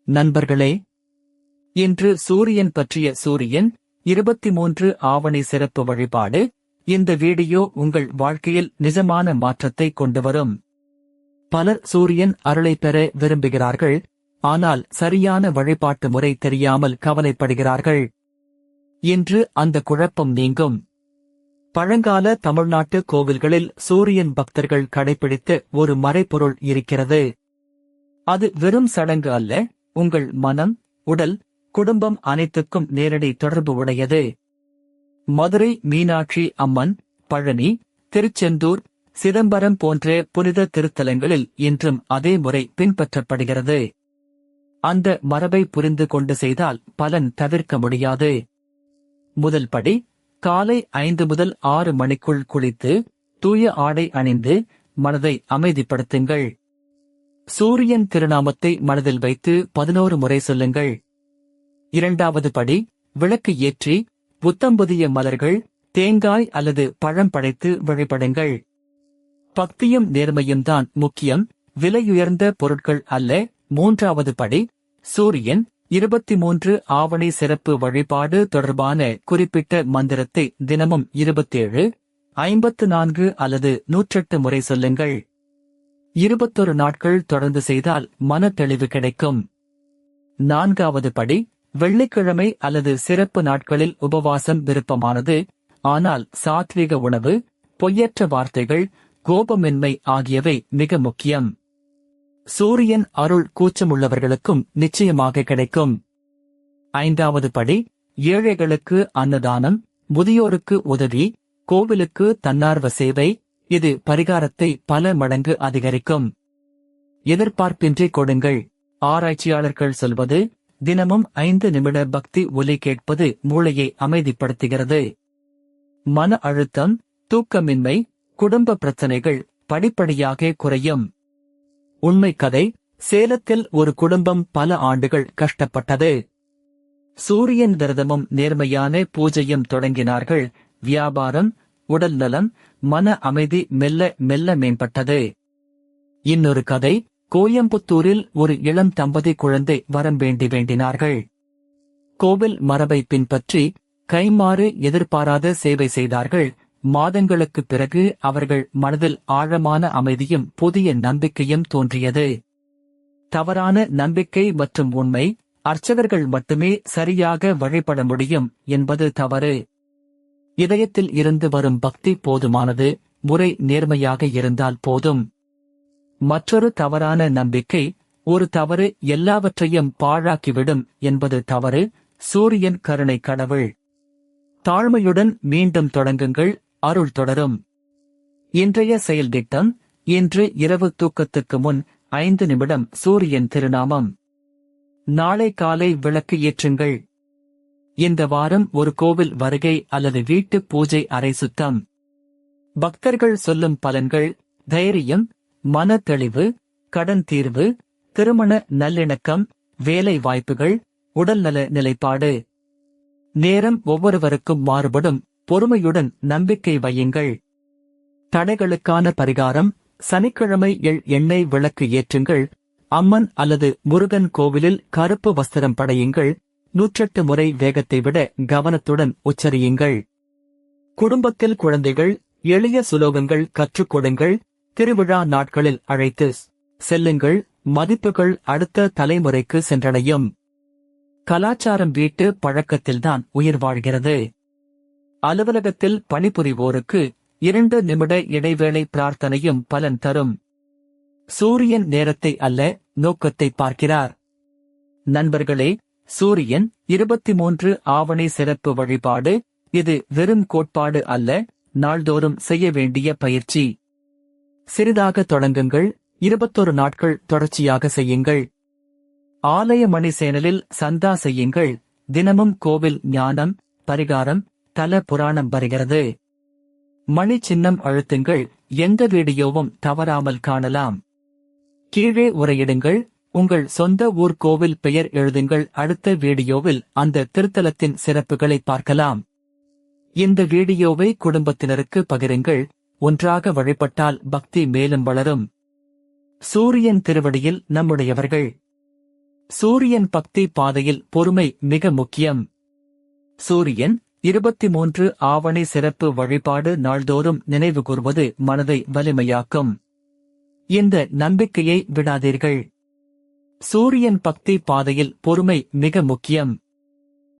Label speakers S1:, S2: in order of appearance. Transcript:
S1: நண்பர்களே, இன்று சூரியன் பற்றிய சூரியன் 23 ஆவணி சிறப்பு வழிபாடு. இந்த வீடியோ உங்கள் வாழ்க்கையில் நிஜமான மாற்றத்தை கொண்டுவரும். பலர் சூரியன் அருளை பெற விரும்புகிறார்கள், ஆனால் சரியான வழிபாட்டு முறை தெரியாமல் கவலைப்படுகிறார்கள். இன்று அந்த குழப்பம் நீங்கும். பழங்கால தமிழ்நாட்டு கோவில்களில் சூரியன் பக்தர்கள் கடைபிடித்த ஒரு மறைபொருள் இருக்கிறது. அது வெறும் சடங்கு அல்ல, உங்கள் மனம், உடல், குடும்பம் அனைத்துக்கும் நேரடி தொடர்பு உடையது. மதுரை மீனாட்சி அம்மன், பழனி, திருச்செந்தூர், சிதம்பரம் போன்ற புனித திருத்தலங்களில் இன்றும் அதே முறை பின்பற்றப்படுகிறது. அந்த மரபை புரிந்து கொண்டு செய்தால் பலன் தவிர்க்க முடியாது. முதல் படி, காலை 5 முதல் 6 மணிக்குள் குளித்து தூய ஆடை அணிந்து மனதை அமைதிப்படுத்துங்கள். சூரியன் திருநாமத்தை மனதில் வைத்து 11 முறை சொல்லுங்கள். இரண்டாவது படி, விளக்கு ஏற்றி புத்தம்புதிய மலர்கள், தேங்காய் அல்லது பழம் படைத்து வழிபடுங்கள். பக்தியும் நேர்மையும் தான் முக்கியம், விலையுயர்ந்த பொருட்கள் அல்ல. மூன்றாவது படி, சூரியன் 23 ஆவணி சிறப்பு வழிபாடு தொடர்பான குறிப்பிட்ட மந்திரத்தை தினமும் 27, 54 அல்லது 108 முறை சொல்லுங்கள். 21 நாட்கள் தொடர்ந்து செய்தால் மன தெளிவு கிடைக்கும். நான்காவது படி, வெள்ளிக்கிழமை அல்லது சிறப்பு நாட்களில் உபவாசம் விருப்பமானது, ஆனால் சாத்விக உணவு, பொய்யற்ற வார்த்தைகள், கோபமின்மை ஆகியவை மிக முக்கியம். சூரியன் அருள் கூச்சமுள்ளவர்களுக்கும் நிச்சயமாக கிடைக்கும். ஐந்தாவது படி, ஏழைகளுக்கு அன்னதானம், முதியோருக்கு உதவி, கோவிலுக்கு தன்னார்வ சேவை. இது பரிகாரத்தை பல மடங்கு அதிகரிக்கும். எதிர்பார்ப்பின்றி கொடுங்கள். ஆராய்ச்சியாளர்கள் சொல்வது, தினமும் 5 நிமிட பக்தி ஒலி கேட்பது மூளையை அமைதிப்படுத்துகிறது. மன அழுத்தம், தூக்கமின்மை, குடும்ப பிரச்சனைகள் படிப்படியாக குறையும். உண்மை கதை, சேலத்தில் ஒரு குடும்பம் பல ஆண்டுகள் கஷ்டப்பட்டது. சூரியன் விரதமும் நேர்மையான பூஜையும் தொடங்கினார்கள். வியாபாரம், உடல் நலம், மன அமைதி மெல்ல மெல்ல மேம்பட்டது. இன்னொரு கதை, கோயம்புத்தூரில் ஒரு இளம் தம்பதி குழந்தை வரம் வேண்டினார்கள். கோவில் மரபை பின்பற்றி கைமாறு எதிர்பாராத சேவை செய்தார்கள். மாதங்களுக்குப் பிறகு அவர்கள் மனதில் ஆழமான அமைதியும் புதிய நம்பிக்கையும் தோன்றியது. தவறான நம்பிக்கை மற்றும் உண்மை, அர்ச்சகர்கள் மட்டுமே சரியாக வழிபட முடியும் என்பது தவறு. இதயத்தில் இருந்து வரும் பக்தி போதுமானது, முறை நேர்மையாக இருந்தால் போதும். மற்றொரு தவறான நம்பிக்கை, ஒரு தவறு எல்லாவற்றையும் பாழாக்கிவிடும் என்பது தவறு. சூரியன் கருணை கடவுள். தாழ்மையுடன் மீண்டும் தொடங்குங்கள், அருள் தொடரும். இன்றைய செயல் திட்டம், இன்று இரவு தூக்கத்துக்கு முன் 5 நிமிடம் சூரியன் திருநாமம். நாளை காலை விளக்கு ஏற்றுங்கள். இந்த வாரம் ஒரு கோவில் வருகை அல்லது வீட்டு பூஜை அறை சுத்தம். பக்தர்கள் சொல்லும் பலன்கள், தைரியம், மன தெளிவு, கடன் தீர்வு, திருமண நல்லிணக்கம், வேலை வாய்ப்புகள், உடல்நல நிலைப்பாடு. நேரம் ஒவ்வொருவருக்கும் மாறுபடும், பொறுமையுடன் நம்பிக்கை வையுங்கள். தடைகளுக்கான பரிகாரம், சனிக்கிழமை எண்ணெய் விளக்கு ஏற்றுங்கள். அம்மன் அல்லது முருகன் கோவிலில் கருப்பு வஸ்திரம் படையுங்கள். 108 முறை வேகத்தை விட கவனத்துடன் உச்சரியுங்கள். குடும்பத்தில் குழந்தைகள், எளிய சுலோகங்கள் கற்றுக் கொடுங்கள். திருவிழா நாட்களில் அழைத்து செல்லுங்கள். மதிப்புகள் அடுத்த தலைமுறைக்கு சென்றடையும். கலாச்சாரம் வீட்டு பழக்கத்தில்தான் உயிர் வாழ்கிறது. அலுவலகத்தில் பணிபுரிவோருக்கு 2 நிமிட இடைவேளை பிரார்த்தனையும் பலன் தரும். சூரியன் நேரத்தை அல்ல, நோக்கத்தை பார்க்கிறார். நண்பர்களே, சூரியன் 23 ஆவணி சிறப்பு வழிபாடு. இது வெறும் கோட்பாடு அல்ல, நாள்தோறும் செய்ய வேண்டிய பயிற்சி. சிறிதாக தொடங்குங்கள், 21 நாட்கள் தொடர்ச்சியாக செய்யுங்கள். ஆலய மணி சேனலில் சந்தா செய்யுங்கள். தினமும் கோவில் ஞானம், பரிகாரம், தல புராணம் வருகிறது. மணி சின்னம் அழுத்துங்கள், எந்த வீடியோவும் தவறாமல் காணலாம். கீழே உரையிடுங்கள், உங்கள் சொந்த ஊர் கோவில் பெயர் எழுதுங்கள். அடுத்த வீடியோவில் அந்த திருத்தலத்தின் சிறப்புகளை பார்க்கலாம். இந்த வீடியோவை குடும்பத்தினருக்கு பகிருங்கள். ஒன்றாக வழிபட்டால் பக்தி மேலும் வளரும். சூரியன் திருவடியில் நம்முடையவர்கள். சூரியன் பக்தி பாதையில் பொறுமை மிக முக்கியம். சூரியன் 23 ஆவணி சிறப்பு வழிபாடு நாள்தோறும் நினைவு கூர்வது மனதை வலிமையாக்கும். இந்த நம்பிக்கையை விடாதீர்கள். சூரியன் பக்தி பாதையில் பொறுமை மிக முக்கியம்.